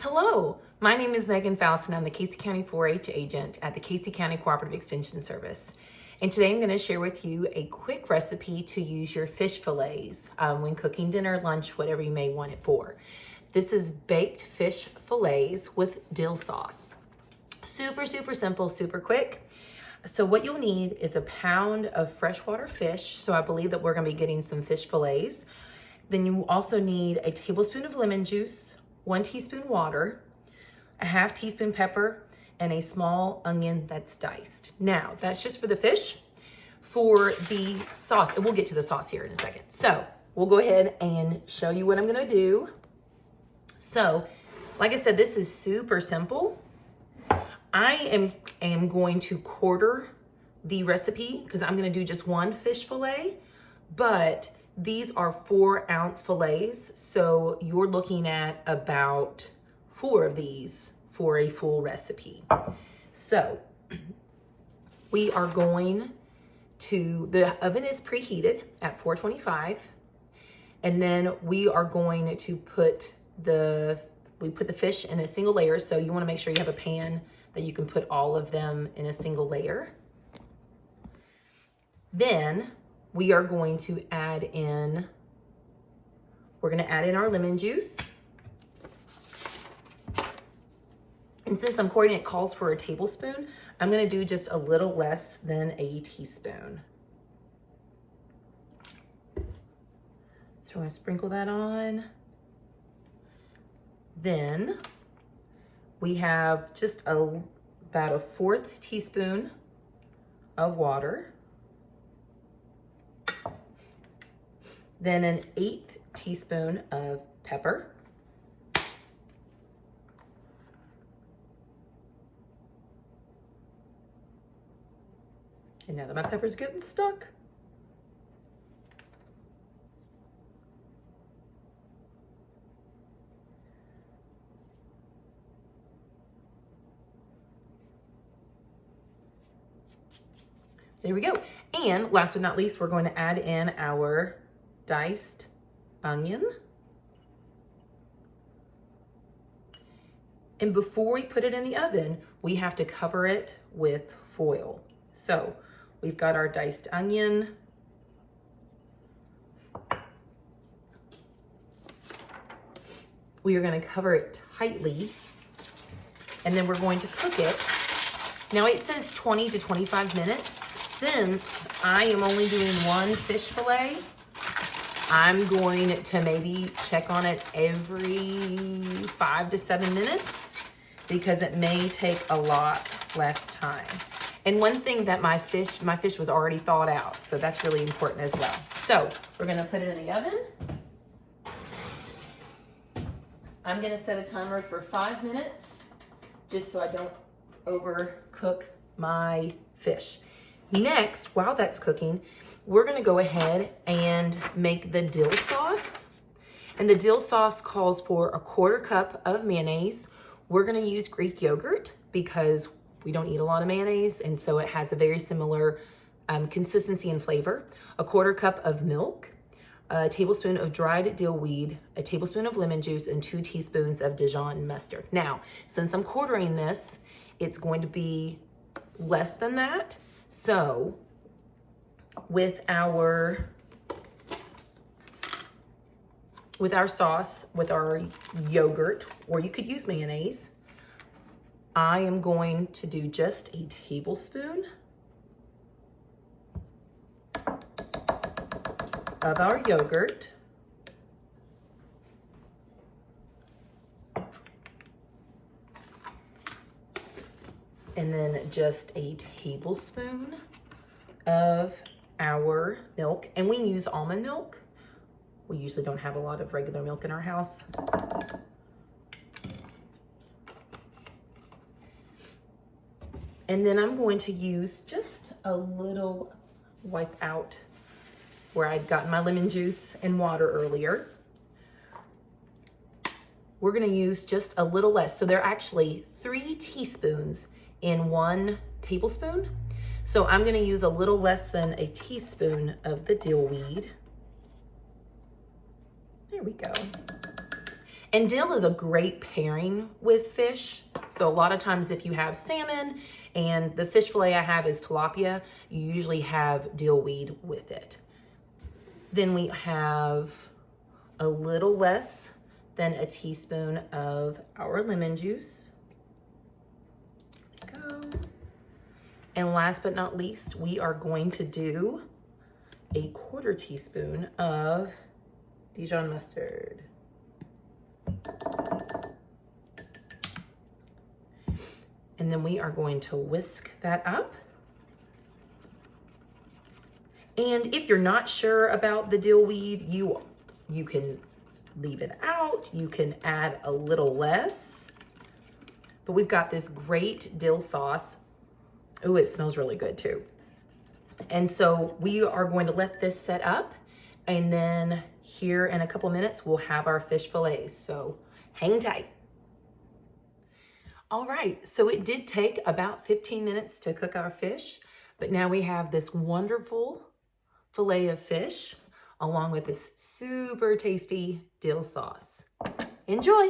Hello, my name is Megan Faust and I'm the Casey County 4-H agent at the Casey County Cooperative Extension Service. And today I'm going to share with you a quick recipe to use your fish fillets when cooking dinner, lunch, whatever you may want it for. This is baked fish fillets with dill sauce. Super simple, super quick. So what you'll need is a pound of freshwater fish. So I believe that we're going to be getting some fish fillets. Then you also need a tablespoon of lemon juice, 1 teaspoon water, a half teaspoon pepper, and a small onion that's diced. Now, that's just for the fish. For the sauce, and we'll get to the sauce here in a second. So we'll go ahead and show you what I'm gonna do. So, like I said, this is super simple. I am going to quarter the recipe because I'm gonna do just one fish fillet, but these are 4-ounce fillets, so you're looking at about 4 of these for a full recipe. So we are going to, the oven is preheated at 425, and then we are going to put the fish in a single layer. So you want to make sure you have a pan that you can put all of them in a single layer. Then we are going to add in, our lemon juice. And since I'm quartering, it calls for a tablespoon, I'm gonna do just a little less than a teaspoon. So we're gonna sprinkle that on. Then we have just about a 1/4 teaspoon of water. Then an 1/8 teaspoon of pepper. And now that my pepper's getting stuck, there we go. And last but not least, we're going to add in our diced onion. And before we put it in the oven, we have to cover it with foil. So we've got our diced onion. We are going to cover it tightly, and then we're going to cook it. Now it says 20 to 25 minutes. Since I am only doing one fish fillet, I'm going to maybe check on it every 5 to 7 minutes because it may take a lot less time. And one thing that my fish was already thawed out, so that's really important as well. So we're gonna put it in the oven. I'm gonna set a timer for 5 minutes just so I don't overcook my fish. Next, while that's cooking, we're gonna go ahead and make the dill sauce. And the dill sauce calls for a 1/4 cup of mayonnaise. We're gonna use Greek yogurt because we don't eat a lot of mayonnaise, and so it has a very similar consistency and flavor. A 1/4 cup of milk, a tablespoon of dried dill weed, a tablespoon of lemon juice, and 2 teaspoons of Dijon mustard. Now, since I'm quartering this, it's going to be less than that. So with our sauce, with our yogurt, or you could use mayonnaise, I am going to do just a tablespoon of our yogurt. And then just a tablespoon of our milk. And we use almond milk. We usually don't have a lot of regular milk in our house. And then I'm going to use just a little, wipe out where I'd gotten my lemon juice and water earlier. We're gonna use just a little less. So they're actually 3 teaspoons in 1 tablespoon. So I'm gonna use a little less than a teaspoon of the dill weed. There we go. And dill is a great pairing with fish. So a lot of times if you have salmon and the fish fillet I have is tilapia, you usually have dill weed with it. Then we have a little less than a teaspoon of our lemon juice. There we go. And last but not least, we are going to do a 1/4 teaspoon of Dijon mustard. And then we are going to whisk that up. And if you're not sure about the dill weed, you can leave it out. You can add a little less. But we've got this great dill sauce. Oh, it smells really good too. And so we are going to let this set up, and then here in a couple minutes, we'll have our fish fillets. So hang tight. All right, so it did take about 15 minutes to cook our fish, but now we have this wonderful fillet of fish along with this super tasty dill sauce. Enjoy.